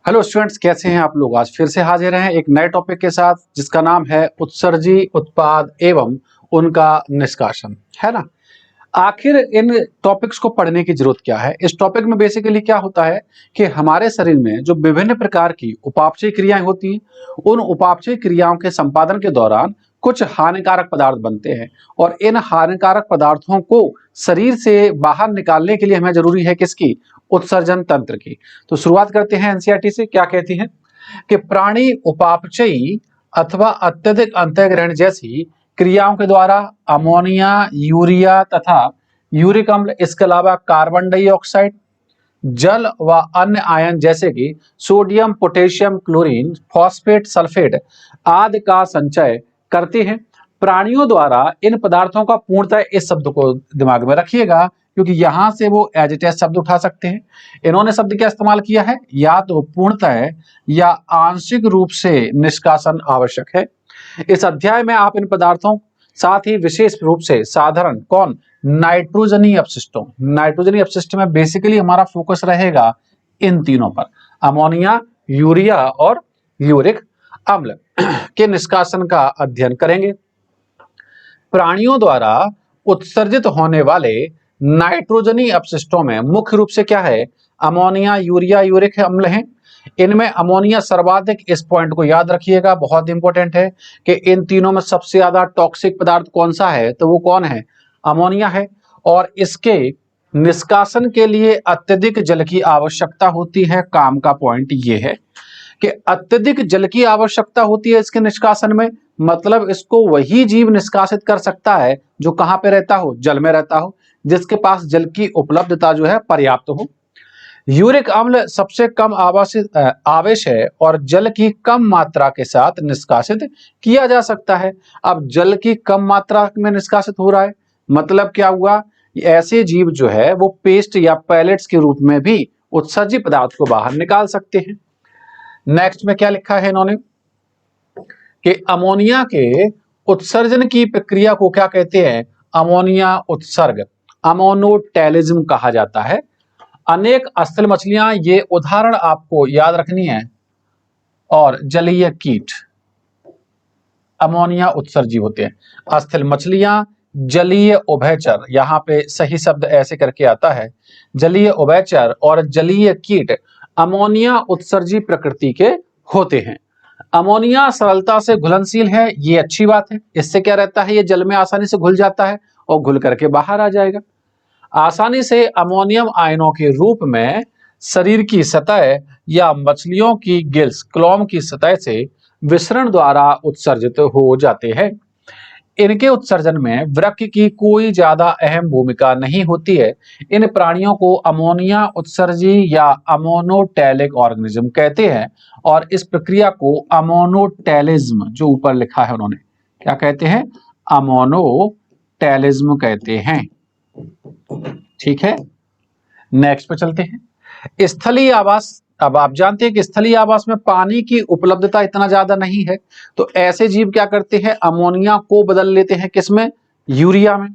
Hello students, कैसे हैं आप लोग। आज फिर से हाजिर हैं एक नए टॉपिक के साथ जिसका नाम है उत्सर्जी उत्पाद एवं उनका निष्कासन, है ना। आखिर इन टॉपिक्स को पढ़ने की जरूरत क्या है। इस टॉपिक में बेसिकली क्या होता है कि हमारे शरीर में जो विभिन्न प्रकार की उपापचय क्रियाएं होती हैं, उन उपापचय क्रियाओं के संपादन के दौरान कुछ हानिकारक पदार्थ बनते हैं और इन हानिकारक पदार्थों को शरीर से बाहर निकालने के लिए हमें जरूरी है किसकी, उत्सर्जन तंत्र की। तो शुरुआत करते हैं एनसीईआरटी से। क्या कहती है कि प्राणी उपापचयी अथवा अत्यधिक अंतःग्रहण जैसी क्रियाओं के द्वारा अमोनिया, यूरिया तथा यूरिक अम्ल, इसके अलावा कार्बन डाइऑक्साइड, जल व अन्य आयन जैसे कि sodium, potassium, chlorine, phosphate, sulphate आदि का संचय करते हैं। प्राणियों द्वारा इन पदार्थों का पूर्णतः, इस शब्द को दिमाग में रखिएगा क्योंकि यहां से वो एज इट इज शब्द उठा सकते हैं। इन्होंने शब्द क्या इस्तेमाल किया है, या तो पूर्णतः या आंशिक रूप से निष्कासन आवश्यक है। इस अध्याय में आप इन पदार्थों, साथ ही विशेष रूप से साधारण नाइट्रोजनी अपशिष्टों, नाइट्रोजनी अपशिष्ट में बेसिकली हमारा फोकस रहेगा इन तीनों पर, अमोनिया, यूरिया और यूरिक अम्ल के निष्कासन का अध्ययन करेंगे। प्राणियों द्वारा उत्सर्जित होने वाले नाइट्रोजनी अपशिष्टों में मुख्य रूप से क्या है, अमोनिया, यूरिया, यूरिक अम्ल हैं। इनमें अमोनिया सर्वाधिक, इस पॉइंट को याद रखिएगा, बहुत इंपॉर्टेंट है कि इन तीनों में सबसे ज्यादा टॉक्सिक पदार्थ कौन सा है, तो वो कौन है, अमोनिया है। और इसके निष्कासन के लिए अत्यधिक जल की आवश्यकता होती है। काम का पॉइंट ये है कि अत्यधिक जल की आवश्यकता होती है इसके निष्कासन में, मतलब इसको वही जीव निष्कासित कर सकता है जो कहां पे रहता हो, जल में रहता हो, जिसके पास जल की उपलब्धता जो है पर्याप्त हो। यूरिक अम्ल सबसे कम आवेश है और जल की कम मात्रा के साथ निष्कासित किया जा सकता है। अब जल की कम मात्रा में निष्कासित हो रहा है, मतलब क्या हुआ, ऐसे जीव जो है वो पेस्ट या पैलेट्स के रूप में भी उत्सर्जित पदार्थ को बाहर निकाल सकते हैं। नेक्स्ट में क्या लिखा है इन्होंने कि अमोनिया के उत्सर्जन की प्रक्रिया को क्या कहते हैं, अमोनिया उत्सर्ग, अमोनोटैलिज्म कहा जाता है। अनेक स्थल मछलियां, ये उदाहरण आपको याद रखनी है, और जलीय कीट अमोनिया उत्सर्जी होते हैं। स्थल मछलियां, जलीय उभयचर, यहां पे सही शब्द ऐसे करके आता है, जलीय उभयचर और जलीय कीट अमोनिया उत्सर्जी प्रकृति के होते हैं। अमोनिया सरलता से घुलनशील है, ये अच्छी बात है। इससे क्या रहता है, ये जल में आसानी से घुल जाता है और घुल करके बाहर आ जाएगा। आसानी से अमोनियम आयनों के रूप में शरीर की सतह या मछलियों की गिल्स, क्लोम की सतह से विसरण द्वारा उत्सर्जित हो जाते हैं। इनके उत्सर्जन में वृक्क की कोई ज्यादा अहम भूमिका नहीं होती है। इन प्राणियों को अमोनिया उत्सर्जी या अमोनोटैलिक ऑर्गेनिज्म कहते हैं और इस प्रक्रिया को अमोनोटैलिज्म, जो ऊपर लिखा है उन्होंने, क्या कहते हैं, अमोनोटैलिज्म कहते हैं। ठीक है, नेक्स्ट पे चलते हैं। स्थलीय आवास, अब आप जानते हैं कि स्थलीय आवास में पानी की उपलब्धता इतना ज्यादा नहीं है, तो ऐसे जीव क्या करते हैं, अमोनिया को बदल लेते हैं किसमें, यूरिया में।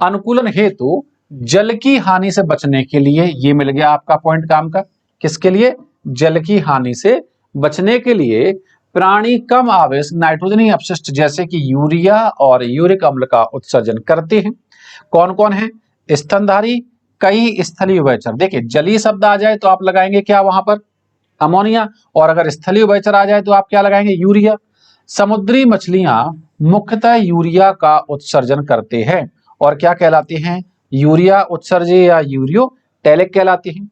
अनुकूलन हेतु जल की हानि से बचने के लिए, ये मिल गया आपका पॉइंट काम का, किसके लिए, जल की हानि से बचने के लिए प्राणी कम आवेश नाइट्रोजनी अपशिष्ट जैसे कि यूरिया और यूरिक अम्ल का उत्सर्जन करते हैं। कौन कौन है, स्तनधारी, कई स्थलीय उभयचर। देखिए जलीय शब्द आ जाए तो आप लगाएंगे क्या वहां पर, अमोनिया, और अगर स्थलीय उभयचर आ जाए तो आप क्या लगाएंगे, यूरिया। समुद्री मछलियां मुख्यतः यूरिया का उत्सर्जन करते हैं और क्या कहलाती हैं, यूरिया उत्सर्जी या यूरियोटैलिक कहलाती हैं।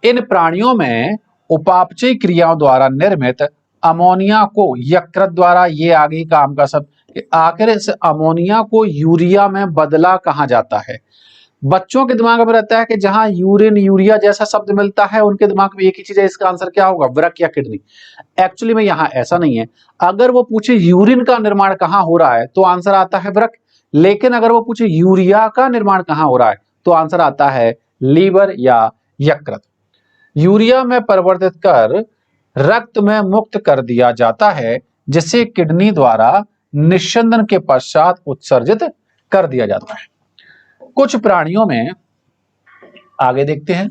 इन प्राणियों में उपापचय क्रियाओं द्वारा निर्मित अमोनिया को यकृत द्वारा, ये आगे काम का सब, आखिर इस अमोनिया को यूरिया में बदला कहां जाता है। बच्चों के दिमाग में रहता है कि जहां यूरिन, यूरिया जैसा शब्द मिलता है उनके दिमाग में एक ही चीज है, इसका आंसर क्या होगा, वृक्क या किडनी। एक्चुअली में यहां ऐसा नहीं है। अगर वो पूछे यूरिन का निर्माण कहां हो रहा है तो आंसर आता है वृक्क, लेकिन अगर वो पूछे यूरिया का निर्माण कहां हो रहा है तो आंसर आता है लीवर या यकृत। यूरिया में परिवर्तित कर रक्त में मुक्त कर दिया जाता है, जिसे किडनी द्वारा निस्यंदन के पश्चात उत्सर्जित कर दिया जाता है। कुछ प्राणियों में, आगे देखते हैं,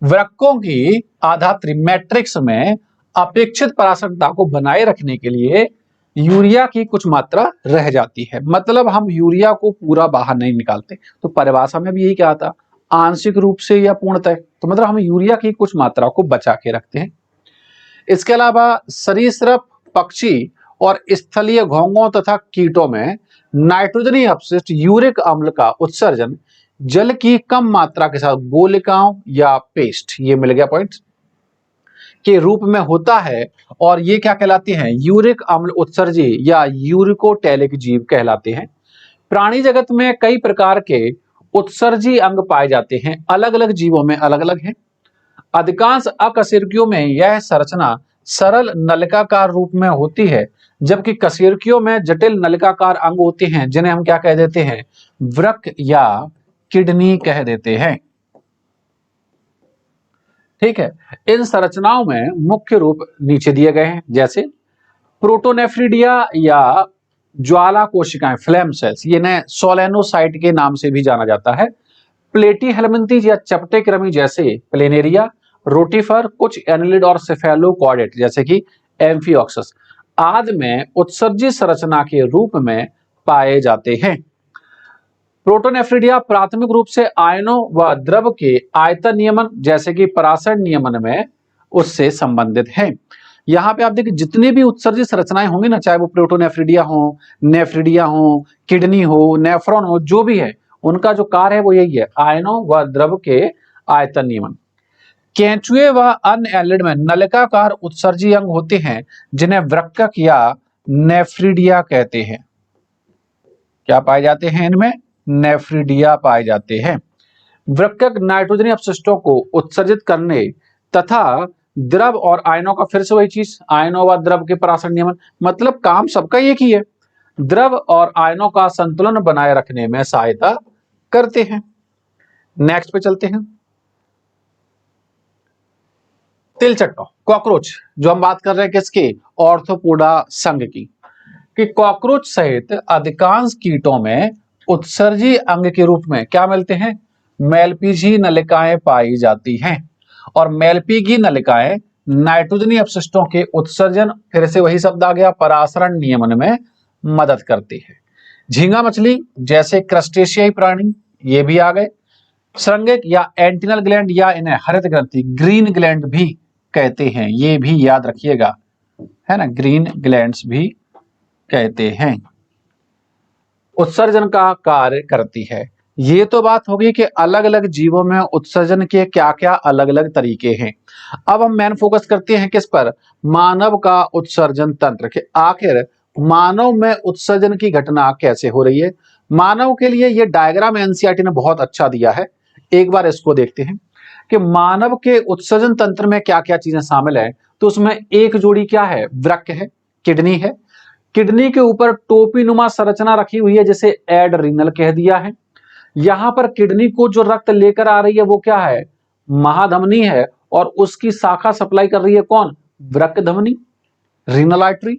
वृक्कों की आधात्री मैट्रिक्स में अपेक्षित परासकता को बनाए रखने के लिए यूरिया की कुछ मात्रा रह जाती है। मतलब हम यूरिया को पूरा बाहर नहीं निकालते, तो परिभाषा में भी यही क्या था, आंशिक रूप से या पूर्णतः। तो मतलब हम यूरिया की कुछ मात्रा को बचा के रखते हैं। इसके अलावा सरीसृप, पक्षी और स्थलीय घोंघों तथा कीटों में नाइट्रोजनी अपशिष्ट यूरिक अम्ल का उत्सर्जन जल की कम मात्रा के साथ गोलिकाओं या पेस्ट, ये मिल गया पॉइंट, के रूप में होता है और ये क्या कहलाते हैं, यूरिक अम्ल उत्सर्जी या यूरिकोटैलिक जीव कहलाते हैं। प्राणी जगत में कई प्रकार के उत्सर्जी अंग पाए जाते हैं, अलग अलग जीवों में अलग अलग हैं। अधिकांश अकशेरुकियों में यह संरचना सरल नलिकाकार रूप में होती है, जबकि कशेरुकियों में जटिल नलिकाकार अंग होते हैं, जिन्हें हम क्या कह देते हैं, वृक्क या किडनी कह देते हैं। ठीक है, इन संरचनाओं में मुख्य रूप नीचे दिए गए हैं, जैसे प्रोटोनेफ्रिडिया या ज्वाला कोशिकाएं, फ्लेम सेल्स, ये इन्हें सोलेनोसाइट के नाम से भी जाना जाता है। प्लेटी हेलमिंथीज या चपटे कृमि जैसे प्लेनेरिया, रोटिफर, कुछ एनिलिड और सेफेलोकॉर्डेट जैसे कि एम्फिओक्सस आदि में उत्सर्जित संरचना के रूप में पाए जाते हैं। प्रोटोनेफ्रिडिया प्राथमिक रूप से आयनों व द्रव के आयतन नियमन जैसे कि परासरण नियमन में उससे संबंधित है। यहाँ पे आप देखिए जितनी भी उत्सर्जित संरचनाएं होंगी ना, चाहे वो प्रोटोनेफ्रिडिया हो, नेफ्रिडिया हो, किडनी हो, नेफ्रॉन हो, जो भी है, उनका जो कार्य है वो यही है, आयनों व द्रव के आयतन नियमन। केंचुए व अन्य एनिलिड में नलिकाकार उत्सर्जी अंग होते हैं, जिन्हें वृक्कक या नेफ्रिडिया कहते हैं। क्या पाए जाते हैं इनमें, नेफ्रिडिया पाए जाते हैं। वृक्कक नाइट्रोजनी अपशिष्टों को उत्सर्जित करने तथा द्रव और आयनों का, फिर से वही चीज, आयनों व द्रव के परासरण नियमन, मतलब काम सबका एक ही है, द्रव और आयनों का संतुलन बनाए रखने में सहायता करते हैं। नेक्स्ट पे चलते हैं, तिलचट्टा, कॉकरोच, जो हम बात कर रहे हैं किसकी, ऑर्थोपोडा संघ की, कि कॉकरोच सहित अधिकांश कीटों में उत्सर्जी अंग के रूप में क्या मिलते हैं, मेलपीजी नलिकाएं पाई जाती हैं। और मेलपीगी नलिकाएं नाइट्रोजनी अपशिष्टों के उत्सर्जन, फिर से वही शब्द आ गया, परासरण नियमन में मदद करती है। झींगा मछली जैसे क्रस्टेशियाई प्राणी ये भी आ गए। श्रृंगिक या एंटिनल ग्लैंड या इन्हें हरित ग्रंथि, ग्रीन ग्लैंड भी कहते हैं, ये भी याद रखिएगा, है ना, ग्रीन ग्लैंड्स भी कहते हैं, उत्सर्जन का कार्य करती है। ये तो बात होगी कि अलग अलग जीवों में उत्सर्जन के क्या क्या अलग अलग तरीके हैं। अब हम मेन फोकस करते हैं किस पर, मानव का उत्सर्जन तंत्र के, आखिर मानव में उत्सर्जन की घटना कैसे हो रही है। मानव के लिए ये डायग्राम एनसीईआरटी ने बहुत अच्छा दिया है, एक बार इसको देखते हैं कि मानव के उत्सर्जन तंत्र में क्या क्या चीजें शामिल है। तो उसमें एक जोड़ी क्या है, वृक्क है, किडनी है, किडनी के ऊपर टोपी नुमा संरचना रखी हुई है जिसे एड्रीनल कह दिया है। यहां पर किडनी को जो रक्त लेकर आ रही है वो क्या है, महाधमनी है, और उसकी शाखा सप्लाई कर रही है कौन, वृक्क धमनी, रीनल आर्टरी,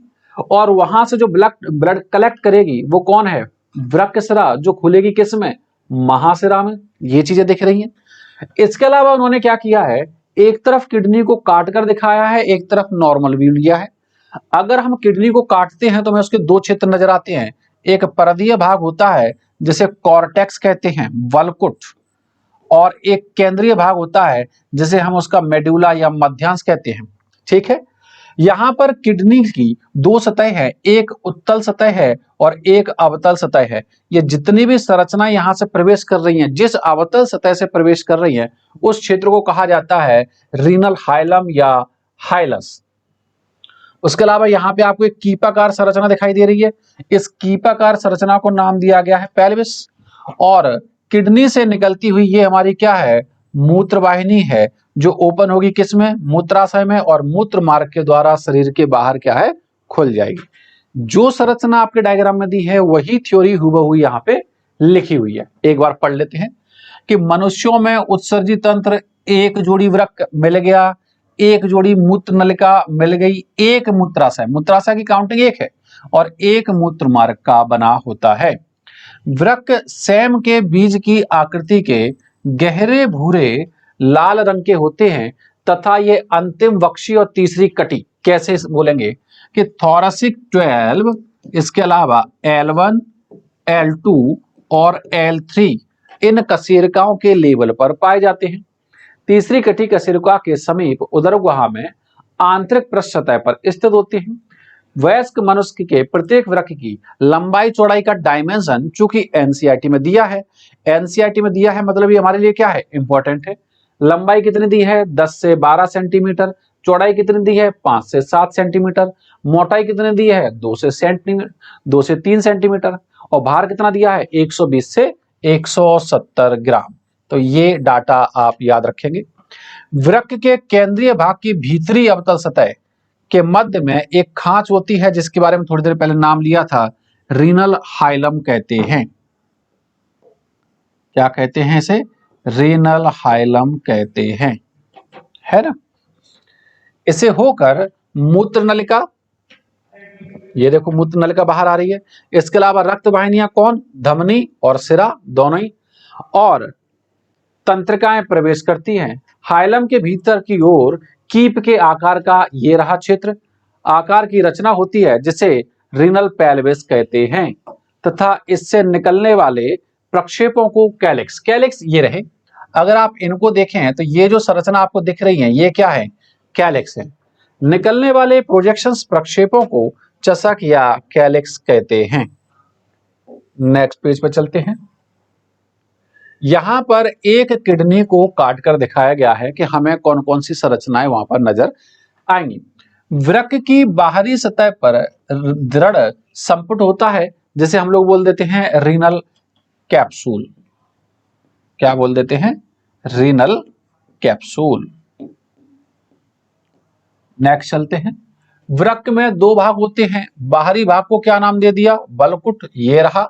और वहां से जो ब्लड कलेक्ट करेगी वो कौन है, वृक्कशिरा, जो खुलेगी किसमें, महाशिरा में। ये चीजें दिख रही हैं। इसके अलावा उन्होंने क्या किया है, एक तरफ किडनी को काट कर दिखाया है, एक तरफ नॉर्मल व्यू लिया है। अगर हम किडनी को काटते हैं तो हमें उसके दो क्षेत्र नजर आते हैं, एक परिधीय भाग होता है जिसे कॉर्टेक्स कहते हैं, वल्कुट, और एक केंद्रीय भाग होता है जिसे हम उसका मेडुला या मध्यांश कहते हैं। ठीक है, यहां पर किडनी की दो सतह है, एक उत्तल सतह है और एक अवतल सतह है। ये जितनी भी संरचना यहां से प्रवेश कर रही हैं, जिस अवतल सतह से प्रवेश कर रही हैं, उस क्षेत्र को कहा जाता है रीनल हाइलम या हाइलस। उसके अलावा यहाँ पे आपको एक कीपाकार संरचना दिखाई दे रही है, इस कीपाकार संरचना को नाम दिया गया है पेल्विस। और किडनी से निकलती हुई ये हमारी क्या है, मूत्रवाहिनी है, जो ओपन होगी किसमें, मूत्राशय में, और मूत्र मार्ग के द्वारा शरीर के बाहर क्या है, खुल जाएगी। जो संरचना आपके डायग्राम में दी है वही थ्योरी हुबहू यहाँ पे लिखी हुई है। एक बार पढ़ लेते हैं कि मनुष्यों में उत्सर्जित तंत्र, एक जोड़ी वृक्क मिल गया, एक जोड़ी मूत्र नलिका मिल गई, एक मूत्राशय, मूत्राशय की काउंटिंग एक है, और एक मूत्र मार्ग का बना होता है। वृक्क सेम के बीज की आकृति के गहरे भूरे लाल रंग के होते हैं तथा ये अंतिम वक्षीय और तीसरी कटी। कैसे बोलेंगे कि थोरैसिक 12, इसके अलावा L1, L2 और L3 इन कशेरुकाओं के लेवल पर पाए जाते हैं। तीसरी कटी कशेरुका के समीप उदर गुहा में आंतरिक पृष्ठ सतह पर स्थित होती है। वयस्क मनुष्य के प्रत्येक वृक्क की लंबाई चौड़ाई का डायमेंशन चूंकि एनसीईआरटी में दिया है, एनसीईआरटी में दिया है मतलब ये हमारे लिए क्या है, इंपॉर्टेंट है। लंबाई कितनी दी है, 10 से 12 सेंटीमीटर। चौड़ाई कितनी दी है, 5 से 7 सेंटीमीटर। मोटाई कितनी दी है, 2 से 3 सेंटीमीटर। और भार कितना दिया है, 120 से 170 ग्राम। तो ये डाटा आप याद रखेंगे। वृक्क के केंद्रीय भाग की भीतरी अवतल सतह के मध्य में एक खांच होती है जिसके बारे में थोड़ी देर पहले नाम लिया था, रीनल हाइलम कहते हैं। क्या कहते हैं इसे, रीनल हाइलम कहते हैं, है ना। इसे होकर मूत्र नलिका, ये देखो मूत्र नलिका बाहर आ रही है। इसके अलावा रक्त वाहिनियां कौन, धमनी और सिरा दोनों ही, और तंत्रिकाएं प्रवेश करती हैं। हाइलम के भीतर की ओर कीप के आकार का ये रहा क्षेत्र, आकार की रचना होती है जिसे रीनल पेल्विस कहते हैं तथा इससे निकलने वाले प्रक्षेपों को कैलिक्स, कैलिक्स ये रहे। अगर आप इनको देखें तो ये जो संरचना आपको दिख रही है ये क्या है, कैलिक्स है। निकलने वाले प्रोजेक्शंस प्रक्षेपों को चषक या कैलिक्स कहते हैं। नेक्स्ट पेज पर चलते हैं। यहां पर एक किडनी को काटकर दिखाया गया है कि हमें कौन कौन सी संरचनाएं वहां पर नजर आएंगी। वृक्क की बाहरी सतह पर दृढ़ संपुट होता है जिसे हम लोग बोल देते हैं रीनल कैप्सूल। क्या बोल देते हैं, रीनल कैप्सूल। नेक्स्ट चलते हैं। वृक्क में दो भाग होते हैं, बाहरी भाग को क्या नाम दे दिया, बलकुट ये रहा,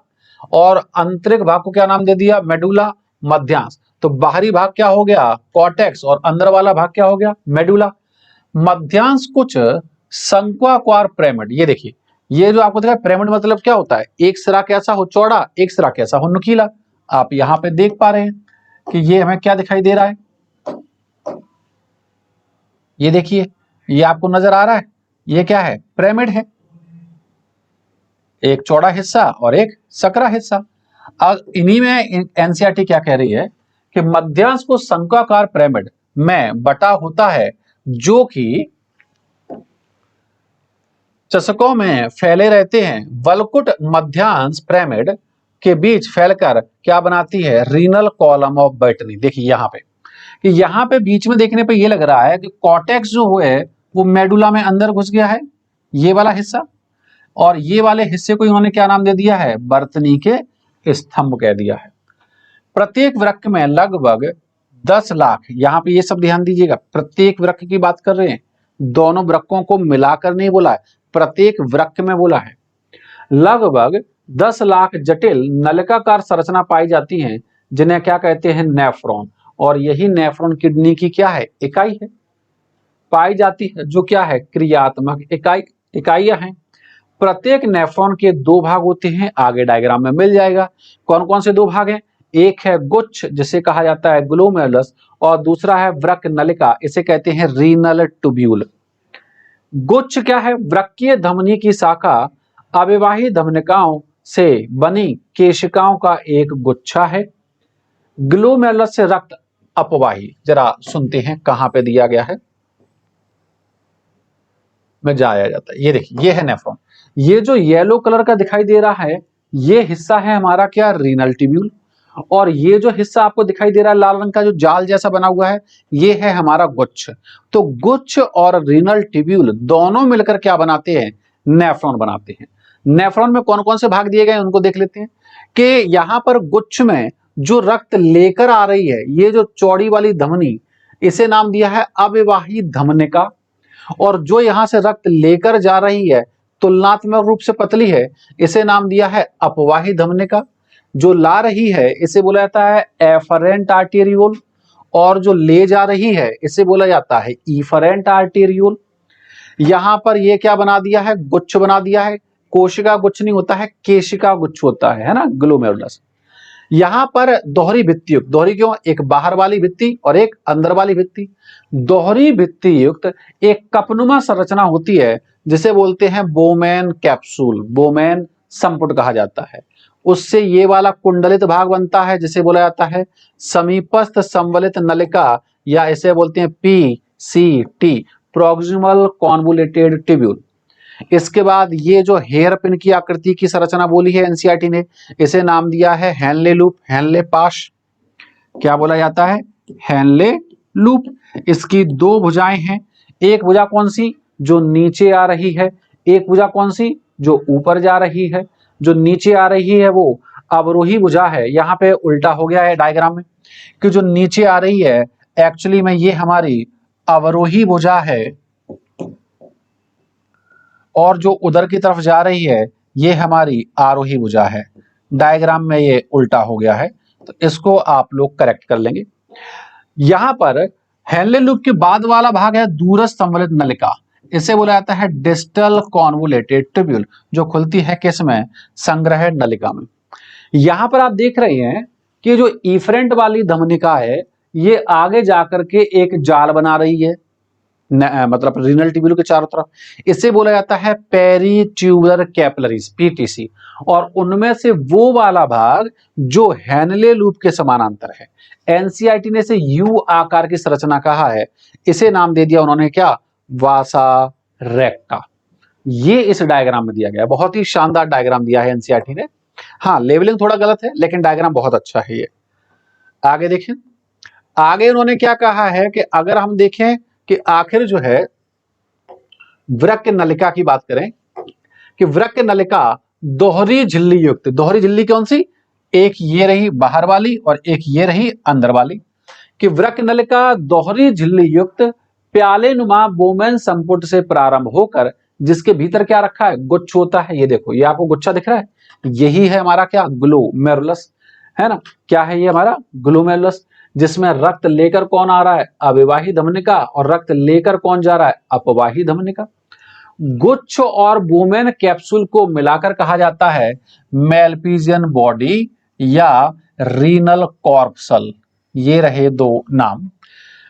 और आंतरिक भाग को क्या नाम दे दिया, मेडुला, मध्यांश। तो बाहरी भाग क्या हो गया, कॉर्टेक्स, और अंदर वाला भाग क्या हो गया, मेडुला। मध्यांश कुछ शंक्वाकार पिरामिड, ये देखिए ये जो आपको दिखा पिरामिड मतलब क्या होता है, एक सिरा कैसा हो चौड़ा, एक सिरा कैसा हो नुकीला। आप यहां पे देख पा रहे हैं कि ये हमें क्या दिखाई दे रहा है, ये देखिए ये आपको नजर आ रहा है, ये क्या है, पिरामिड है, एक चौड़ा हिस्सा और एक सकरा हिस्सा। अब इन्हीं में एनसीईआरटी क्या कह रही है कि मध्यांश को शंक्वाकार पिरामिड में बटा होता है जो कि चषकों में फैले रहते हैं। वलकुट मध्यांश पिरामिड के बीच फैलकर क्या बनाती है, रीनल कॉलम ऑफ बॉटनी। देखिए यहाँ पे कि यहाँ पे बीच में देखने पे ये लग रहा है कि कॉर्टेक्स जो है वो मेडुला में अंदर घुस गया है, ये वाला हिस्सा, और ये वाले हिस्से को इन्होंने क्या नाम दे दिया है, बर्तनी के स्तंभ कह दिया है। प्रत्येक वृक्क में लगभग 10 लाख, यहाँ पे ये सब ध्यान दीजिएगा, प्रत्येक वृक्क की बात कर रहे हैं, दोनों वृक्कों को मिलाकर नहीं बोला है, प्रत्येक वृक्क में बोला है। लगभग 10 लाख जटिल नलिकाकार संरचना पाई जाती हैं जिन्हें क्या कहते हैं, नेफ्रॉन। और यही नेफ्रॉन किडनी की क्या है, इकाई है, पाई जाती है, जो क्या है, क्रियात्मक इकाइयां हैं। प्रत्येक नेफ्रॉन के दो भाग होते हैं, आगे डायग्राम में मिल जाएगा। कौन कौन से दो भाग हैं, एक है गुच्छ जिसे कहा जाता है ग्लोमेरुलस, और दूसरा है वृक्क नलिका, इसे कहते हैं रीनल ट्यूब्यूल। गुच्छ क्या है, वृक्कीय धमनी की शाखा अविवाही धमनिकाओं से बनी केशिकाओं का एक गुच्छा है। ग्लोमेरुलस से रक्त अपवाही, जरा सुनते हैं कहां पे दिया गया है, में जाया जाता है। ये देखिए ये है नेफ्रॉन, ये जो येलो कलर का दिखाई दे रहा है ये हिस्सा है हमारा क्या, रीनल ट्यूब्यूल, और ये जो हिस्सा आपको दिखाई दे रहा है लाल रंग का जो जाल जैसा बना हुआ है ये है हमारा गुच्छ। तो गुच्छ और रीनल ट्यूब्यूल दोनों मिलकर क्या बनाते हैं, नेफ्रॉन बनाते हैं। नेफ्रॉन में कौन कौन से भाग दिए गए उनको देख लेते हैं कि यहां पर गुच्छ में जो रक्त लेकर आ रही है, ये जो चौड़ी वाली धमनी, इसे नाम दिया है अविवाही धमनिका, और जो यहां से रक्त लेकर जा रही है तुलनात्मक रूप से पतली है, इसे नाम दिया है अपवाही धमनिका। जो ला रही है इसे बोला जाता है एफरेंट आर्टेरियोल, और जो ले जा रही है इसे बोला जाता है इफरेंट आर्टेरियोल। यहां पर ये क्या बना दिया है, गुच्छ बना दिया है, कोशिका गुच्छ नहीं होता है, केशिका गुच्छ होता है ना, ग्लोमेरुलस। यहां पर दोहरी भित्ति युक्त, दोहरी क्यों, एक बाहर वाली भित्ति और एक अंदर वाली भित्ति। दोहरी भित्ति युक्त एक कपनुमा संरचना होती है जिसे बोलते हैं बोमेन कैप्सूल, बोमेन संपुट कहा जाता है। उससे ये वाला कुंडलित भाग बनता है जिसे बोला जाता है समीपस्थ संवलित नलिका, या इसे बोलते हैं PCT, प्रॉक्सिमल कॉन्वोल्यूटेड ट्यूब्यूल। इसके बाद ये जो हेयर पिन की आकृति की संरचना बोली है एनसीईआरटी ने, इसे नाम दिया है हेनले लूप, हेनले पाश। क्या बोला जाता है, हेनले लूप। इसकी दो भुजाएं हैं, एक भुजा कौन सी, जो नीचे आ रही है, एक भुजा कौन सी, जो ऊपर जा रही है। जो नीचे आ रही है वो अवरोही भुजा है। यहाँ पे उल्टा हो गया है डायग्राम में कि जो नीचे आ रही है एक्चुअली में ये हमारी अवरोही भुजा है, और जो उधर की तरफ जा रही है ये हमारी आरोही भुजा है। डायग्राम में ये उल्टा हो गया है, तो इसको आप लोग करेक्ट कर लेंगे। यहां पर हेनले लूप के बाद वाला भाग है दूरस्थ संवलित नलिका, इसे बोला जाता है डिस्टल कॉन्वोलेटेड ट्यूब्यूल, जो खुलती है किस में, संग्रह नलिका में। यहां पर आप देख रहे हैं कि जो इफरेंट वाली धमनिका है ये आगे जाकर के एक जाल बना रही है, मतलब रीनल ट्यूब्यूल के चारों तरफ। इसे बोला जाता है पेरीट्यूबुलर कैपिलरीज, PTC। और उनमें से वो वाला भाग जो हेनले लूप के समानांतर है, एनसीईआरटी ने इसे यू आकार की संरचना कहा है, इसे नाम दे दिया उन्होंने क्या, वासा रेक्टा। ये इस डायग्राम में दिया गया, बहुत ही शानदार डायग्राम दिया है एनसीईआरटी ने। हाँ, लेवलिंग थोड़ा गलत है लेकिन डायग्राम बहुत अच्छा है ये। आगे देखें, आगे उन्होंने क्या कहा है कि अगर हम देखें कि आखिर जो है वृक्क नलिका की बात करें कि वृक्क नलिका दोहरी झिल्ली युक्त, दोहरी झिल्ली कौन सी, एक ये रही बाहर वाली और एक ये रही अंदर वाली, कि वृक्क नलिका दोहरी झिल्ली युक्त प्याले नुमा बोमेन संपुट से प्रारंभ होकर जिसके भीतर क्या रखा है, गुच्छ होता है। ये देखो, ये आपको गुच्छा दिख रहा है, यही है हमारा क्या, ग्लोमेरुलस, है ना। क्या है ये हमारा ग्लोमेरुलस, जिसमें रक्त लेकर कौन आ रहा है, अविवाही धमनिका, और रक्त लेकर कौन जा रहा है, अपवाही धमनिका। गुच्छ और बोमेन कैप्सूल को मिलाकर कहा जाता है मेलपीजियन बॉडी या रीनल कॉर्पसल। ये रहे दो नाम।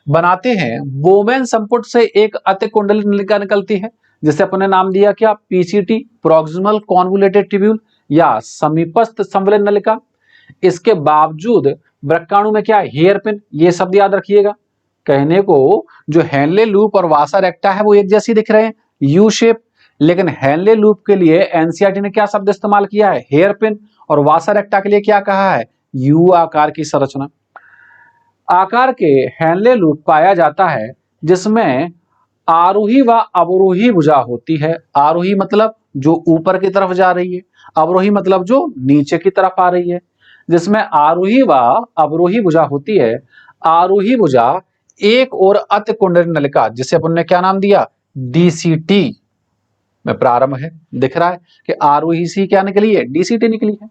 बनाते हैं बोमेन संपुट से एक अतिकुंडलित नलिका निकलती है जिसे अपने नाम दिया क्या, PCT, प्रॉक्सिमल कॉन्वोल्यूटेड ट्यूब्यूल या समीपस्थ संवलित नलिका। इसके बावजूद वृक्काणु में क्या है, हेयर पिन, ये शब्द याद रखिएगा। कहने को जो हेनले लूप और वासा रेक्टा है वो एक जैसी दिख रहे हैं, यू शेप, लेकिन हेनले लूप के लिए एनसीईआरटी ने क्या शब्द इस्तेमाल किया है, हेयर पिन, और वासा रेक्टा के लिए क्या कहा है, यू आकार की संरचना। आकार के हेनले लूप पाया जाता है जिसमें आरोही व अवरोही भुजा होती है। आरोही मतलब जो ऊपर की तरफ जा रही है, अवरोही मतलब जो नीचे की तरफ आ रही है। जिसमें आरोही व अवरोही भुजा होती है। आरोही भुजा एक और अतिकुंडलित नलिका जिसे अपन ने क्या नाम दिया, DCT में प्रारंभ है। दिख रहा है कि आरोही सी क्या निकली है, DCT निकली है।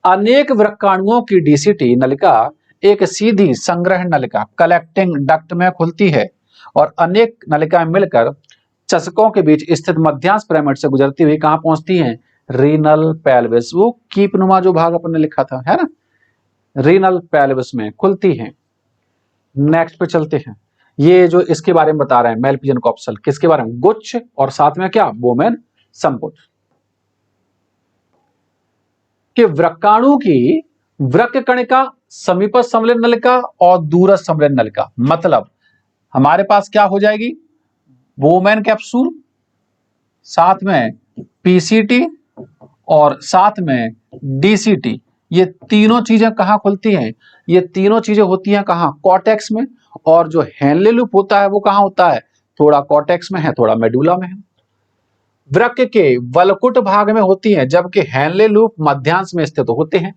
अनेक वृक्काणुओं की DCT नलिका एक सीधी संग्रह नलिका, कलेक्टिंग डक्ट में खुलती है और अनेक नलिकाएं मिलकर चषकों के बीच स्थित मध्यांश पिरामिड से गुजरती हुई कहां पहुंचती हैं, रीनल पेल्विस, वो कीपनुमा जो भाग अपन ने लिखा था, है ना, रीनल पेल्विस में खुलती हैं। नेक्स्ट पे चलते हैं। ये जो इसके बारे में बता रहे हैं मेलपीजियन कॉप्सल, किसके बारे में, गुच्छ और साथ में क्या, बोमेन संपुट। कि वृक्काणु की वृक्क कणिका, समीपस्थ संवलित नलिका और दूरस्थ संवलित नलिका, मतलब हमारे पास क्या हो जाएगी, बोमेन कैप्सूल, साथ में PCT और साथ में DCT। ये तीनों चीजें कहां खुलती हैं, ये तीनों चीजें होती हैं कहां, कॉर्टेक्स में। और जो हेनले लूप होता है वो कहां होता है, थोड़ा कॉर्टेक्स में है, थोड़ा मेडुला में है। वृक्क के वलकुट भाग में होती है जबकि हेनले लूप मध्यांश में स्थित होते हैं।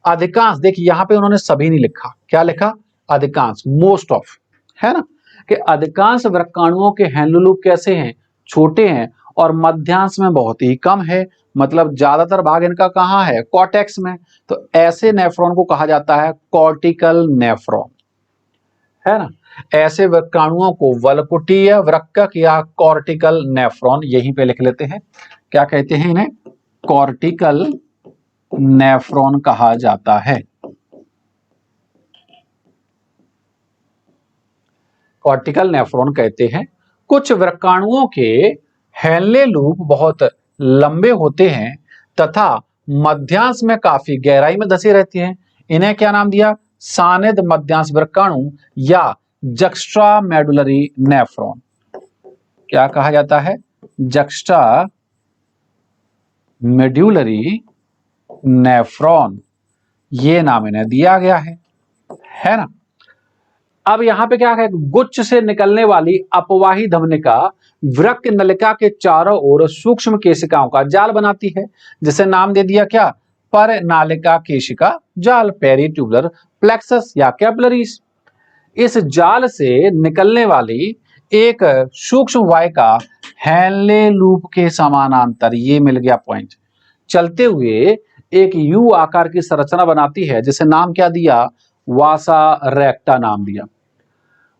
अधिकांश, देखिए यहां पे उन्होंने सभी नहीं लिखा, क्या लिखा, अधिकांश, मोस्ट ऑफ, है ना, कि अधिकांश वृक्काणुओं के हेनले लूप कैसे हैं, छोटे हैं और मध्यांश में बहुत ही कम है, मतलब ज्यादातर भाग इनका कहां है, कॉर्टेक्स में। तो ऐसे नेफ्रॉन को कहा जाता है कॉर्टिकल नेफ्रॉन, है ना। ऐसे वृक्काणुओं को वलकुटीय वृक्क या कॉर्टिकल नेफ्रॉन, यहीं पे लिख लेते हैं, क्या कहते हैं इन्हें, कॉर्टिकल नेफ्रॉन कहा जाता है। कॉर्टिकल नेफ्रॉन कहते हैं। कुछ वृक्काणुओं के हेनले लूप बहुत लंबे होते हैं तथा मध्यांश में काफी गहराई में धसी रहती हैं। इन्हें क्या नाम दिया? सानिध मध्यांश वृक्काणु या जक्स्ट्रा मेडुलरी नेफ्रॉन। क्या कहा जाता है? जक्स्ट्रा मेड्यूलरी नेफ्रॉन, ये नाम इन्हें दिया गया है ना। अब यहां पे क्या है? गुच्छ से निकलने वाली अपवाही धमनिका वृक्क नलिका के चारों ओर सूक्ष्म केशिकाओं का जाल बनाती है, जिसे नाम दे दिया क्या? पर नालिका केशिका जाल, पेरीट्यूबुलर प्लेक्सस या कैपिलरीज। इस जाल से निकलने वाली एक सूक्ष्म वाहिका हेनले लूप के समानांतर, ये मिल गया पॉइंट, चलते हुए एक यू आकार की संरचना बनाती है, जिसे नाम क्या दिया? वासा रेक्टा नाम दिया।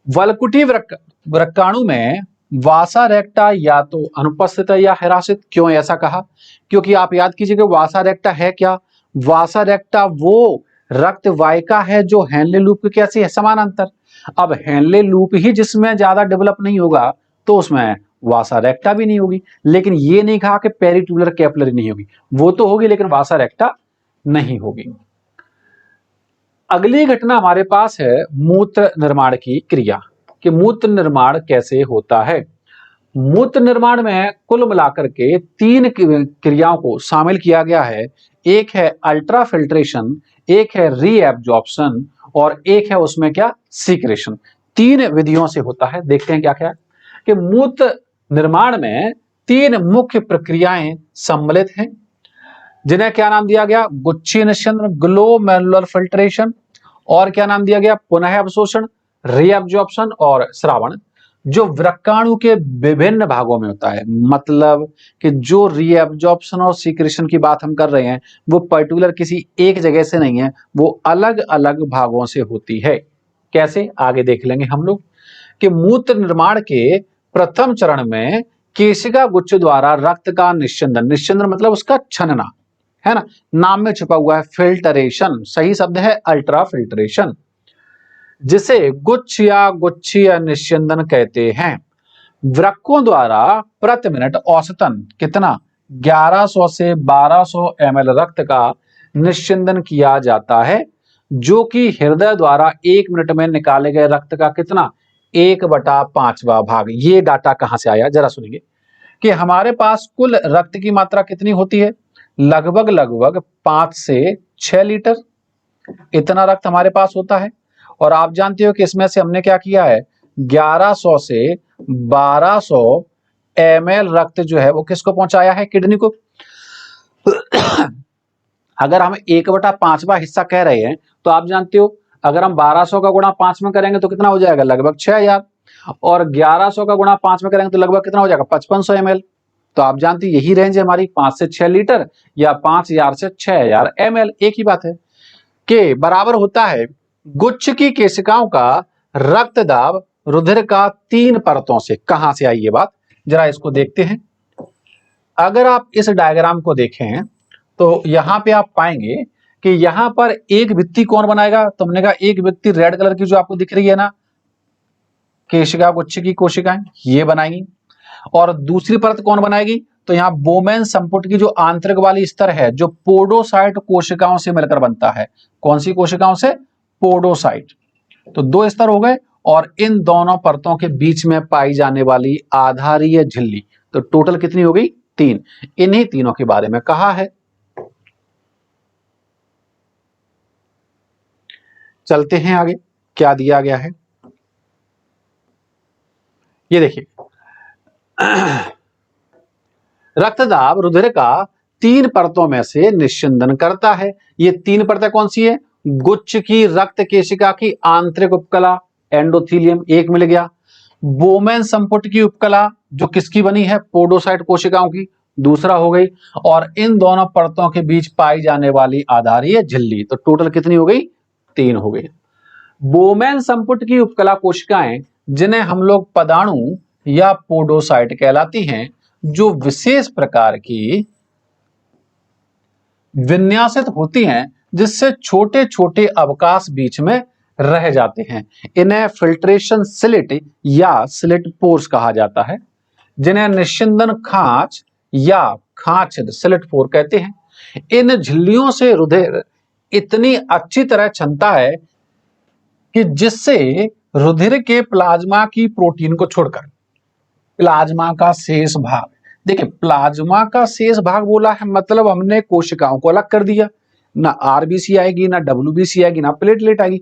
वलकुटी वृक्काणु में वासा रेक्टा या तो अनुपस्थित है या हिरासित। क्यों ऐसा कहा? क्योंकि आप याद कीजिएगा वासा रेक्टा है क्या? वासा रेक्टा वो रक्त वाहिका है जो हेनले लूप के कैसी है? समानांतर। अब हेनले लूप ही जिसमें ज्यादा डेवलप नहीं होगा तो उसमें वासा रेक्टा भी नहीं होगी। लेकिन ये नहीं कहा कि पेरीट्यूबुलर कैपिलरी नहीं होगी, वो तो होगी लेकिन वासा रेक्टा नहीं होगी। अगली घटना हमारे पास है मूत्र निर्माण की क्रिया, कि मूत्र निर्माण कैसे होता है। मूत्र निर्माण में कुल मिलाकर के 3 क्रियाओं को शामिल किया गया है। एक है अल्ट्रा फिल्ट्रेशन, एक है रीएब्जॉर्प्शन और एक है उसमें क्या? सीक्रेशन। 3 विधियों से होता है। देखते हैं क्या क्या है कि मूत्र निर्माण में 3 मुख्य प्रक्रियाएं सम्मिलित हैं, जिन्हें क्या नाम दिया गया? गुच्छीय निस्यंदन, ग्लोमेरुलर फिल्ट्रेशन, और क्या नाम दिया गया? पुनः अवशोषण, रीअब्जॉर्प्शन और श्रावण, जो वृक्काणु के विभिन्न भागों में होता है। मतलब कि जो रीअब्जॉर्प्शन और सीक्रेशन की बात हम कर रहे हैं वो पर्टिकुलर किसी एक जगह से नहीं है, वो अलग अलग भागों से होती है। कैसे? आगे देख लेंगे हम लोग कि मूत्र निर्माण के प्रथम चरण में केशिका गुच्छ द्वारा रक्त का निस्यंदन, निस्यंदन मतलब उसका छनना, है ना, नाम में छुपा हुआ है फिल्टरेशन, सही शब्द है अल्ट्रा फिल्टरेशन, जिसे गुच्छ या गुच्छीय निस्यंदन कहते हैं। वृक्कों द्वारा प्रति मिनट औसतन कितना? 1100 से 1200 ml रक्त का निस्यंदन किया जाता है, जो कि हृदय द्वारा 1 मिनट में निकाले गए रक्त का कितना? 1/5वां भाग। ये डाटा कहां से आया जरा सुनिए कि हमारे पास कुल रक्त की मात्रा कितनी होती है? लगभग लगभग 5 से 6 लीटर इतना रक्त हमारे पास होता है। और आप जानते हो कि इसमें से हमने क्या किया है? 1100 से 1200 ml रक्त जो है वो किसको पहुंचाया है? किडनी को। अगर हम 1/5वां हिस्सा कह रहे हैं तो आप जानते हो अगर हम 1200 का गुणा 5 में करेंगे तो कितना हो जाएगा? लगभग 6000। और 1100 का गुणा 5 में करेंगे तो लगभग कितना हो जाएगा? 5500 ml। तो आप जानते हैं यही रेंज है हमारी, 5 से 6 लीटर या 5000 से 6000 ml, एक ही बात है, के बराबर होता है गुच्छ की केशिकाओं का रक्त दाब रुधिर का 3 परतों से। कहां से आई ये बात? जरा इसको देखते हैं। अगर आप इस डायग्राम को देखें तो यहां पे आप पाएंगे कि यहां पर एक भित्ति कौन बनाएगा? तो हमने कहा एक भित्ति रेड कलर की जो आपको दिख रही है ना, केशिका गुच्छ की कोशिकाएं, ये बनाएंगी। और दूसरी परत कौन बनाएगी? तो यहां बोमेन संपुट की जो आंतरिक वाली स्तर है, जो पोडोसाइट कोशिकाओं से मिलकर बनता है। कौन सी कोशिकाओं से? पोडोसाइट। तो 2 स्तर हो गए। और इन दोनों परतों के बीच में पाई जाने वाली आधारीय झिल्ली, तो टोटल कितनी हो गई? 3। इन्हीं तीनों के बारे में कहा है। चलते हैं आगे, क्या दिया गया है ये देखिए। रक्तदाब रुधिर का 3 परतों में से निस्यंदन करता है। ये 3 परतें कौन सी है? गुच्छ की रक्त केशिका की आंतरिक उपकला एंडोथीलियम, एक मिल गया। बोमेन संपुट की उपकला जो किसकी बनी है? पोडोसाइट कोशिकाओं की, दूसरा हो गई। और इन दोनों परतों के बीच पाई जाने वाली आधारीय झिल्ली, तो टोटल कितनी हो गई? 3 हो गई। बोमेन संपुट की उपकला कोशिकाएं, जिन्हें हम लोग पदाणु या पोडोसाइट कहलाती हैं, जो विशेष प्रकार की विन्यासित होती हैं जिससे छोटे छोटे अवकाश बीच में रह जाते हैं। इन्हें फिल्ट्रेशन स्लिट या स्लिट पोर्स कहा जाता है, जिन्हें निस्यंदन खांच या खांचद स्लिट पोर कहते हैं। इन झिल्लियों से रुधिर इतनी अच्छी तरह छनता है कि जिससे रुधिर के प्लाज्मा की प्रोटीन को छोड़कर प्लाज्मा का शेष भाग, देखिए प्लाज्मा का शेष भाग बोला है मतलब हमने कोशिकाओं को अलग कर दिया, ना आरबीसी आएगी, ना डब्ल्यूबीसी आएगी, ना प्लेटलेट आएगी।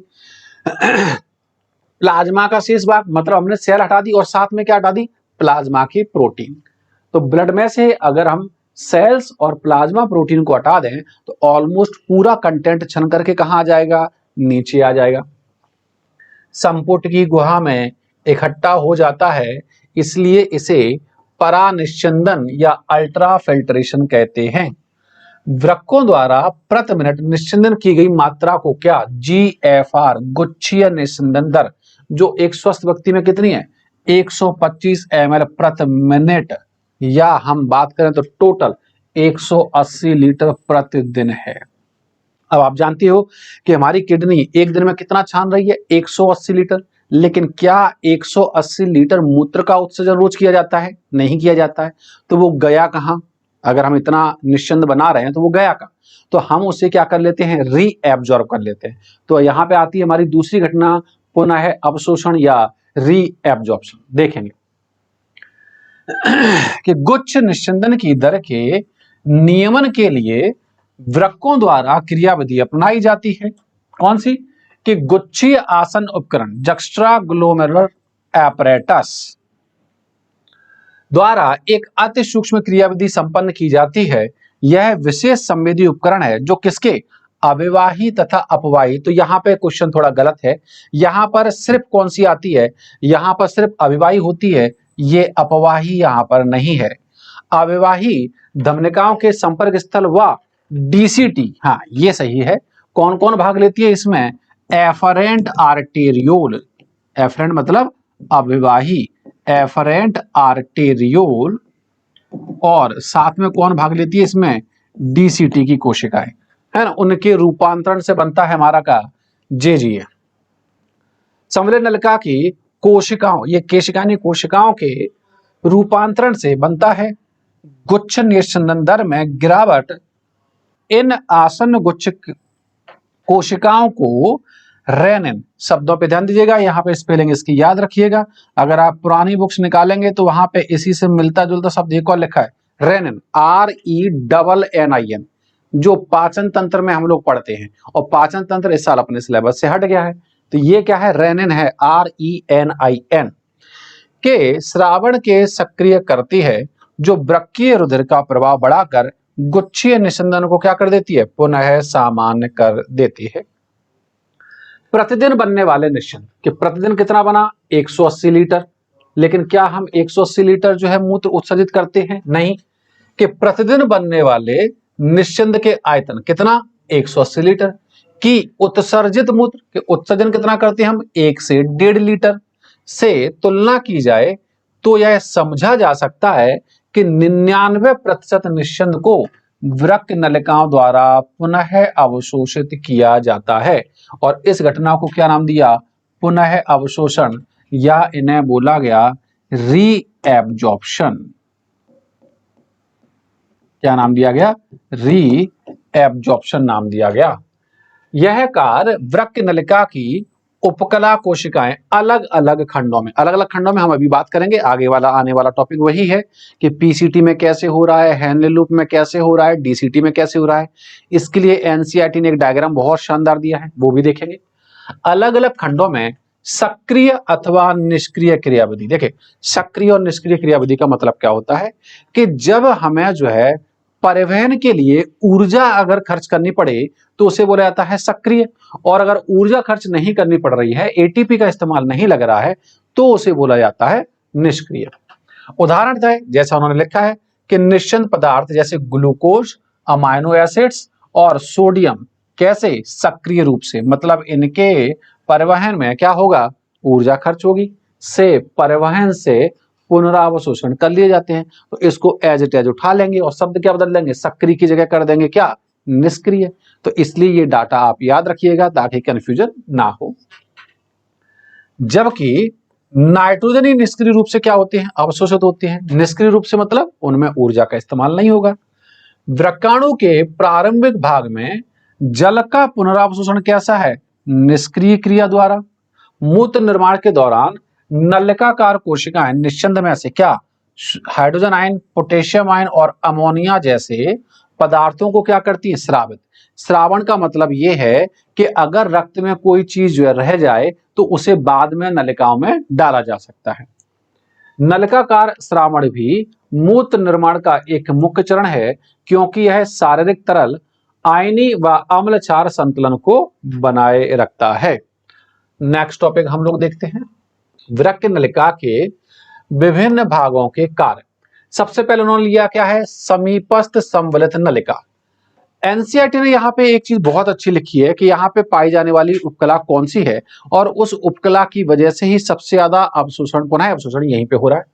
प्लाज्मा का शेष भाग मतलब हमने सेल हटा दी और साथ में क्या हटा दी, प्लाज्मा की प्रोटीन। तो ब्लड में से अगर हम सेल्स और प्लाज्मा प्रोटीन को हटा दें तो ऑलमोस्ट पूरा कंटेंट छन करके कहां आ जाएगा, नीचे आ जाएगा, संपुट की गुहा में इकट्ठा हो जाता है। इसलिए इसे परानिस्यंदन या अल्ट्रा फिल्ट्रेशन कहते हैं। वृक्कों द्वारा प्रति मिनट निस्यंदन की गई मात्रा को क्या, जीएफआर गुच्छीय निस्यंदन दर, जो एक स्वस्थ व्यक्ति में कितनी है, 125 ml प्रति मिनट, या हम बात करें तो टोटल 180 लीटर प्रतिदिन है। अब आप जानते हो कि हमारी किडनी एक दिन में कितना छान रही है, 180 लीटर। लेकिन क्या 180 लीटर मूत्र का उत्सर्जन रोज किया जाता है, नहीं किया जाता है। तो वो गया कहां, अगर हम इतना निस्यंद बना रहे हैं तो वो गया कहां, तो हम उसे क्या कर लेते हैं, रीएब्जॉर्ब कर लेते हैं। तो यहाँ पे आती है हमारी दूसरी घटना, पुनः है अवशोषण या रीएब्जॉर्प्शन। देखेंगे कि गुच्छ निस्यंदन की दर के नियमन के लिए वृक्कों द्वारा क्रियाविधि अपनाई जाती है। कौन सी, कि गुच्छीय आसन उपकरण जक्स्ट्राग्लोमेरुलर एपरेटस द्वारा एक अति सूक्ष्म क्रियाविधि संपन्न की जाती है। यह विशेष संवेदी उपकरण है जो किसके, अविवाही तथा अपवाही। तो यहाँ पे क्वेश्चन थोड़ा गलत है, यहाँ पर सिर्फ कौन सी आती है, यहाँ पर सिर्फ अविवाही होती है, ये अपवाही यहाँ पर नहीं है। अविवाही धमनिकाओं के संपर्क स्थल व डीसीटी, हाँ ये सही है। कौन कौन भाग लेती है इसमें, एफरेंट आर्टेरियोल, एफरेंट मतलब अविवाही, एफरेंट आर्टेरियोल, और साथ में कौन भाग लेती है इसमें, डीसीटी की कोशिकाएं, है ना, उनके रूपांतरण से बनता है हमारा का जेजीए। संवरण नलिका की कोशिकाओं, ये केशिकाएं कोशिकाओं के रूपांतरण से बनता है गुच्छ निस्यंदन दर में गिरावट। इन आसन्न गुच्छ कोशिकाओं को रेनिन, शब्दों पे ध्यान दीजिएगा, यहाँ पे स्पेलिंग इसकी याद रखिएगा। अगर आप पुरानी बुक्स निकालेंगे तो वहां पे इसी से मिलता जुलता शब्द एक और लिखा है, रेनिन, RENNIN, जो पाचन तंत्र में हम लोग पढ़ते हैं, और पाचन तंत्र इस साल अपने सिलेबस से हट गया है। तो ये क्या है, रेनिन है, RENIN, के श्रावण के सक्रिय करती है, जो वृक्कीय रुधिर का प्रभाव बढ़ाकर गुच्छीय निस्यंदन को क्या कर देती है, पुनः सामान्य कर देती है। प्रतिदिन बनने वाले निस्यंद, कि प्रतिदिन कितना बना, 180 लीटर। लेकिन क्या हम 180 लीटर जो है मूत्र उत्सर्जित करते हैं, नहीं, कि प्रतिदिन बनने वाले निस्यंद के आयतन कितना, 180 लीटर, की उत्सर्जित मूत्र के उत्सर्जन कितना करते हैं हम, 1 से 1.5 लीटर से तुलना की जाए तो यह समझा जा सकता है कि 99% निस्यंद को वृक्क नलिकाओं द्वारा पुनः अवशोषित किया जाता है। और इस घटना को क्या नाम दिया, पुनः अवशोषण, या इन्हें बोला गया रीएब्जॉर्प्शन। क्या नाम दिया गया, रीएब्जॉर्प्शन नाम दिया गया। यह कार्य वृक्क नलिका की उपकला कोशिकाएं अलग अलग खंडों में हम अभी बात करेंगे, आगे वाला आने वाला टॉपिक वही है कि पीसीटी में कैसे हो रहा है, हेनले लूप में कैसे हो रहा है, डीसीटी में कैसे हो रहा है। इसके लिए एनसीईआरटी ने एक डायग्राम बहुत शानदार दिया है, वो भी देखेंगे। अलग अलग खंडों में सक्रिय अथवा निष्क्रिय क्रियाविधि, देखिए सक्रिय और निष्क्रिय क्रियाविधि का मतलब क्या होता है, कि जब हमें जो है परिवहन के लिए ऊर्जा अगर खर्च करनी पड़े तो उसे बोला जाता है सक्रिय, और अगर ऊर्जा खर्च नहीं करनी पड़ रही है, एटीपी का इस्तेमाल नहीं लग रहा है, तो उसे बोला जाता है निष्क्रिय। उदाहरण है जैसा उन्होंने लिखा है कि निश्चल पदार्थ जैसे ग्लूकोज, अमाइनो एसिड्स और सोडियम कैसे सक्रिय रूप से, मतलब इनके परिवहन में क्या होगा, ऊर्जा खर्च होगी, से परिवहन से पुनरावशोषण कर लिए जाते हैं। तो इसको एज इट एज उठा लेंगे और शब्द क्या बदल देंगे, सक्रिय की जगह कर देंगे क्या, निष्क्रिय। तो इसलिए ये डाटा आप याद रखिएगा ताकि कंफ्यूजन ना हो। जबकि नाइट्रोजन ही निष्क्रिय रूप से क्या होते हैं, अवशोषित होते हैं। निष्क्रिय रूप से मतलब उनमें ऊर्जा का इस्तेमाल नहीं होगा। वृक्काणु के प्रारंभिक भाग में जल का पुनरावशोषण कैसा है, निष्क्रिय क्रिया द्वारा। मूत्र निर्माण के दौरान नलिकाकार कोशिकाएं निस्संद में से क्या हाइड्रोजन आयन, पोटेशियम आयन और अमोनिया जैसे पदार्थों को क्या करती है, स्रावित। श्रावण का मतलब यह है कि अगर रक्त में कोई चीज जो है रह जाए तो उसे बाद में नलिकाओं में डाला जा सकता है। नलिकाकार श्रावण भी मूत्र निर्माण का एक मुख्य चरण है क्योंकि यह शारीरिक तरल आयनी व अम्ल क्षार संतुलन को बनाए रखता है। नेक्स्ट टॉपिक हम लोग देखते हैं, वृक्क नलिका के विभिन्न भागों के कार्य। सबसे पहले उन्होंने लिया क्या है, समीपस्थ संवलित नलिका। एनसीईआरटी ने यहाँ पे एक चीज बहुत अच्छी लिखी है कि यहाँ पे पाई जाने वाली उपकला कौन सी है और उस उपकला की वजह से ही सबसे ज्यादा अवशोषण, पुनः अवशोषण यहीं पे हो रहा है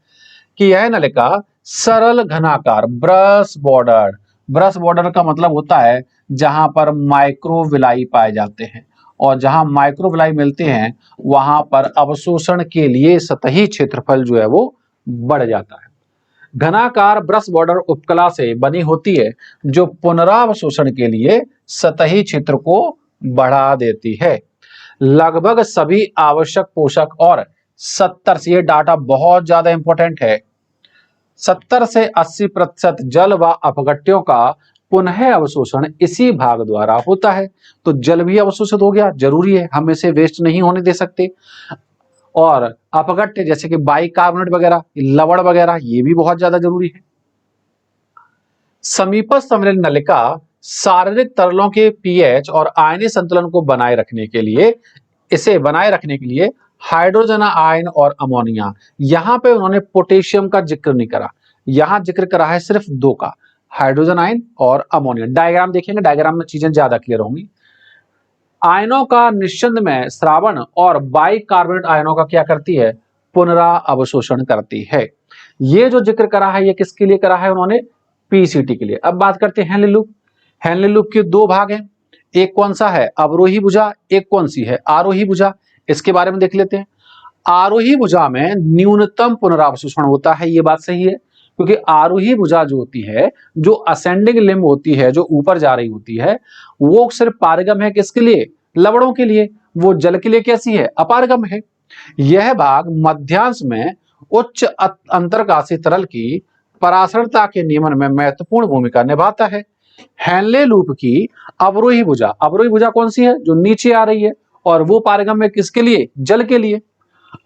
कि यह नलिका सरल घनाकार ब्रश बॉर्डर। ब्रश बॉर्डर का मतलब होता है जहां पर माइक्रोविलाई पाए जाते हैं और जहां माइक्रोविलाई मिलते हैं वहां पर अवशोषण के लिए सतही क्षेत्रफल जो है वो बढ़ जाता है। घनाकार ब्रश बॉर्डर उपकला से बनी होती है जो पुनरावशोषण के लिए सतही क्षेत्र को बढ़ा देती है। लगभग सभी आवश्यक पोषक और 70 से, ये डाटा बहुत ज्यादा इंपॉर्टेंट है, 70 से 80% जल व अपघट्यों का पुनः अवशोषण इसी भाग द्वारा होता है। तो जल भी अवशोषित हो गया, जरूरी है, हम इसे वेस्ट नहीं होने दे सकते। और अपघट्य जैसे कि बाइकार्बोनेट वगैरह, लवण वगैरह, ये भी बहुत ज्यादा जरूरी है। समीपस्थ संवलित नलिका शारीरिक तरलों के पीएच और आयनीय संतुलन को बनाए रखने के लिए, इसे बनाए रखने के लिए हाइड्रोजन आयन और अमोनिया, यहां पे उन्होंने पोटेशियम का जिक्र नहीं करा, यहां जिक्र करा है सिर्फ दो का, हाइड्रोजन आयन और अमोनिया। डायग्राम देखेंगे, डायग्राम में चीजें ज्यादा क्लियर होंगी। आयनों का निस्संद में श्रावण और बाइकार्बोनेट आयनों का क्या करती है, पुनरावशोषण करती है। ये जो जिक्र करा है ये किसके लिए करा है उन्होंने, पीसीटी के लिए। अब बात करते हैं हेनले लूप। हेनले लूप के दो भाग हैं, एक कौन सा है, अवरोही भुजा, एक कौन सी है, आरोही भुजा। इसके बारे में देख लेते हैं। आरोही भुजा में न्यूनतम पुनरावशोषण होता है, ये बात सही है, क्योंकि आरोही भुजा जो होती है, जो असेंडिंग लिम्ब होती है, जो ऊपर जा रही होती है, वो सिर्फ पारगम है किसके लिए, लवणों के लिए। वो जल के लिए कैसी है, अपारगम है। यह भाग मध्यांश में उच्च अंतरकाशी तरल की परासरणता के नियमन में महत्वपूर्ण भूमिका निभाता है। हेनले लूप की अवरोही भुजा, अवरोही भुजा कौन सी है, जो नीचे आ रही है, और वो पारगम है किसके लिए, जल के लिए।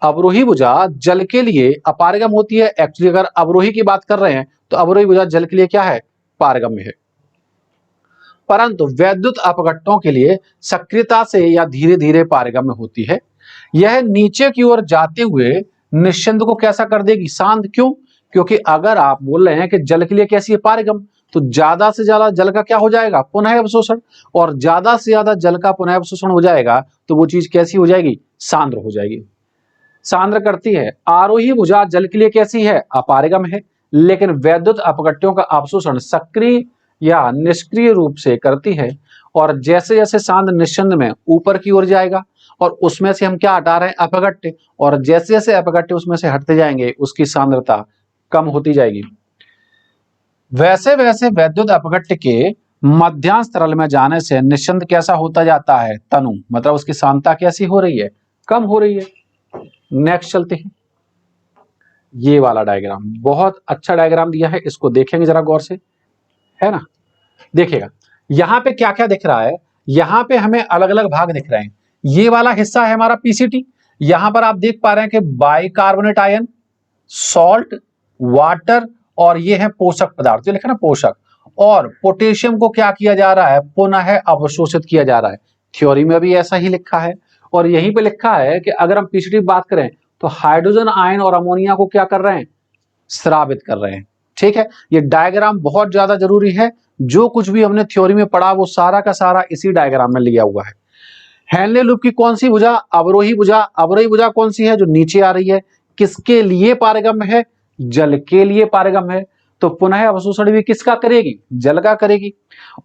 अवरोही भुजा जल के लिए अपारगम होती है। एक्चुअली अगर अवरोही की बात कर रहे हैं तो अवरोही भुजा जल के लिए क्या है, पारगम्य है। परंतु वैद्युत अपघट्टों के लिए सक्रियता से या धीरे धीरे पारगम्य होती है। यह नीचे की ओर जाते हुए निस्संद को कैसा कर देगी, शांत। क्यों, क्योंकि अगर आप बोल रहे हैं कि जल के लिए कैसी है, पारगम, तो ज्यादा से ज्यादा जल का क्या हो जाएगा, पुनः अवशोषण, और ज्यादा से ज्यादा जल का पुनः अवशोषण हो जाएगा तो वो चीज कैसी हो जाएगी, सांद्र हो जाएगी, सांद्र करती है। आरोही भुजा जल के लिए कैसी है, अपारगम है, लेकिन वैद्युत अपघट्यों का अवशोषण सक्रिय या निष्क्रिय रूप से करती है। और जैसे जैसे सांद्र निस्संद में ऊपर की ओर जाएगा और उसमें से हम क्या हटा रहे हैं, अपघट्य, और जैसे जैसे अपघट्य उसमें से हटते जाएंगे उसकी सांद्रता कम होती जाएगी। वैसे वैसे वैद्युत अपघट्य के मध्यांश तरल में जाने से निस्संद कैसा होता जाता है, तनु, मतलब उसकी सांद्रता कैसी हो रही है, कम हो रही है। नेक्स्ट चलते हैं, ये वाला डायग्राम बहुत अच्छा डायग्राम दिया है, इसको देखेंगे जरा गौर से, है ना। देखिएगा यहां पे क्या क्या दिख रहा है, यहां पे हमें अलग अलग भाग दिख रहे हैं। ये वाला हिस्सा है हमारा पीसीटी, यहां पर आप देख पा रहे हैं कि बाइकार्बोनेट आयन, सॉल्ट, वाटर, और ये है पोषक पदार्थ, जो लिखा ना पोषक, और पोटेशियम को क्या किया जा रहा है, पुनः अवशोषित किया जा रहा है। थ्योरी में भी ऐसा ही लिखा है, और यहीं पे लिखा है कि अगर हम पीसीटी बात करें तो हाइड्रोजन आयन और अमोनिया को क्या कर रहे हैं, स्रावित कर रहे हैं। ठीक है, ये डायग्राम बहुत ज्यादा जरूरी है, जो कुछ भी हमने थ्योरी में पढ़ा वो सारा का सारा इसी डायग्राम में लिया हुआ है। हेनले लूप की कौन सी भुजा, अवरोही भुजा। अवरोही भुजा कौन सी है, जो नीचे आ रही है, किसके लिए पारगम्य है, जल के लिए पारगम्य है। तो पुनः अवशोषण भी किसका करेगी? जल का करेगी।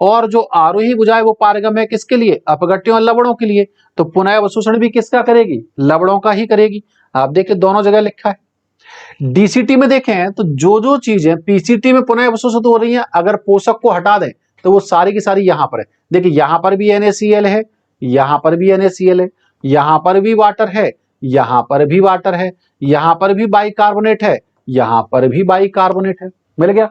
और जो आरोही भुजा है वो पारगम्य है किसके लिए? अपघट्यों और लवणों के लिए। तो पुनः अवशोषण भी किसका करेगी? लवणों का ही करेगी। आप देखिए दोनों जगह लिखा है। डीसीटी में देखें तो जो जो चीजें पीसीटी में पुनः अवशोषित हो रही हैं, अगर पोषक को हटा दें तो वो सारी की सारी यहां पर है। देखिए यहां पर भी NaCl है, यहां पर भी NaCl है, यहां पर भी वाटर है, यहां पर भी वाटर है, यहां पर भी बाइकार्बोनेट है, यहां पर भी बाइकार्बोनेट है। मिल गया।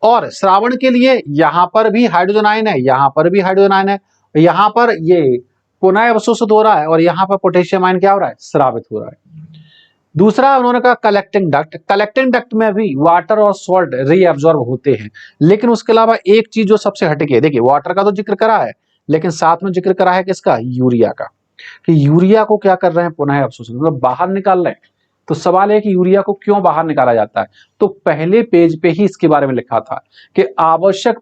और श्रावण के लिए यहां पर भी हाइड्रोजन आयन है, यहां पर भी हाइड्रोजन आयन है, यहां पर ये पुनः अवशोषित हो रहा है और यहां पर पोटेशियम आयन क्या हो रहा है? स्रावित हो रहा है। दूसरा उन्होंने कहा कलेक्टिंग डक्ट। कलेक्टिंग डक्ट में भी वाटर और सॉल्ट रीअब्सॉर्ब होते हैं, लेकिन उसके अलावा एक चीज जो सबसे हटके, देखिए वाटर का तो जिक्र करा है, लेकिन साथ में जिक्र करा है किसका? यूरिया का। कि यूरिया को क्या कर रहे हैं? पुनः अवशोषण, मतलब बाहर निकाल रहे हैं। तो सवाल है कि यूरिया को क्यों बाहर निकाला जाता है? तो पहले पेज पे ही इसके बारे में लिखा था कि आवश्यक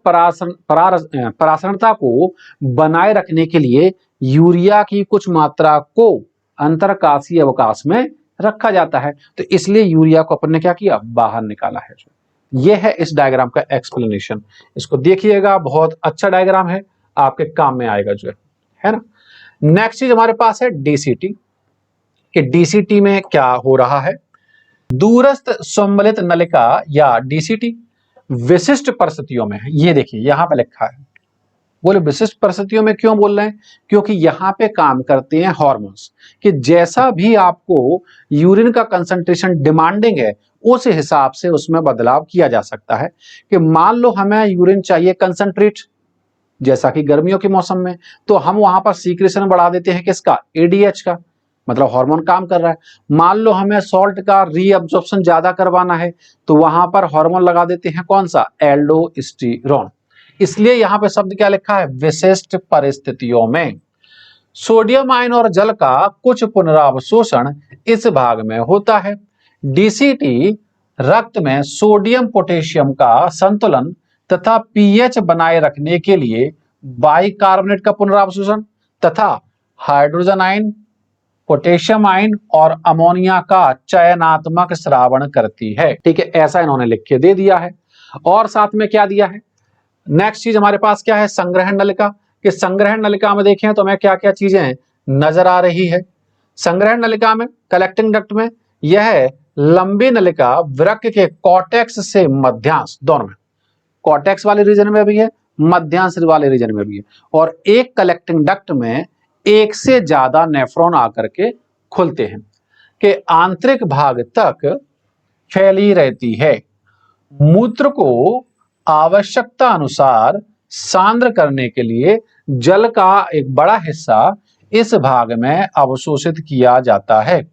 परासरणता को बनाए रखने के लिए यूरिया की कुछ मात्रा को अंतरकाशीय अवकाश में रखा जाता है। तो इसलिए यूरिया को अपन ने क्या किया? बाहर निकाला है। यह है इस डायग्राम का एक्सप्लेनेशन। इसको देखिएगा, बहुत अच्छा डायग्राम है, आपके काम में आएगा जो है ना। नेक्स्ट चीज हमारे पास है डीसीटी। कि डीसीटी में क्या हो रहा है? दूरस्थ सम्मिलित नलिका या डीसीटी विशिष्ट परिस्थितियों में है। ये देखिए यहां पे लिखा है। बोले विशिष्ट परिस्थितियों में क्यों बोल रहे हैं? क्योंकि यहां पे काम करते हैं हॉर्मोन्स। कि जैसा भी आपको यूरिन का कंसंट्रेशन डिमांडिंग है, उस हिसाब से उसमें बदलाव किया जा सकता है। कि मान लो हमें यूरिन चाहिए कंसंट्रेट, जैसा कि गर्मियों के मौसम में, तो हम वहां पर सीक्रेशन बढ़ा देते हैं किसका? एडीएच का, मतलब हार्मोन काम कर रहा है। मान लो हमें सॉल्ट का रीअब्जॉर्प्शन ज्यादा करवाना है, तो वहां पर हार्मोन लगा देते हैं कौन सा? एल्डोस्टेरोन। इसलिए यहां पे शब्द क्या लिखा है? विशिष्ट परिस्थितियों में सोडियम आयन और जल का कुछ पुनरावशोषण इस भाग में होता है। डीसीटी रक्त में सोडियम पोटेशियम का संतुलन तथा पीएच बनाए रखने के लिए बाइकार्बोनेट का पुनरावशोषण तथा हाइड्रोजन आयन, पोटेशियम आयन और अमोनिया का चयनात्मक श्रावण करती है। ठीक है, ऐसा इन्होंने लिख के दे दिया है। और साथ में क्या दिया है? नेक्स्ट चीज हमारे पास क्या है? संग्रहण नलिका। कि संग्रहण नलिका में देखें तो हमें क्या क्या चीजें नजर आ रही है। संग्रहण नलिका में, कलेक्टिंग डक्ट में, यह लंबी नलिका वृक्क के कॉर्टेक्स से मध्यांश, दोनों में, कॉर्टेक्स वाले रीजन में भी है, मध्यांश वाले रीजन में भी है। और एक कलेक्टिंग डक्ट में एक से ज्यादा नेफ्रॉन आकर के खुलते हैं, कि आंतरिक भाग तक फैली रहती है। मूत्र को आवश्यकता अनुसार सांद्र करने के लिए जल का एक बड़ा हिस्सा इस भाग में अवशोषित किया जाता है।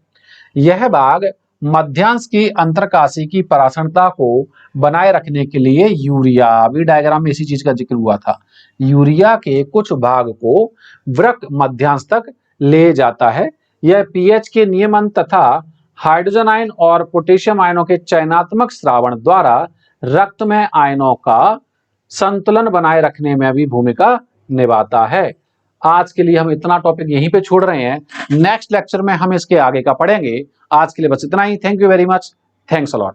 यह भाग मध्यांश की अंतरकाशी की परासरणता को बनाए रखने के लिए यूरिया, भी डायग्राम में इसी चीज का जिक्र हुआ था, यूरिया के कुछ भाग को वृक्क मध्यांश तक ले जाता है। यह पीएच के नियमन तथा हाइड्रोजन आयन और पोटेशियम आयनों के चयनात्मक श्रावण द्वारा रक्त में आयनों का संतुलन बनाए रखने में भी भूमिका निभाता है। आज के लिए हम इतना टॉपिक यहीं पे छोड़ रहे हैं, नेक्स्ट लेक्चर में हम इसके आगे का पढ़ेंगे। आज के लिए बस इतना ही। Thank you very much, thanks a lot.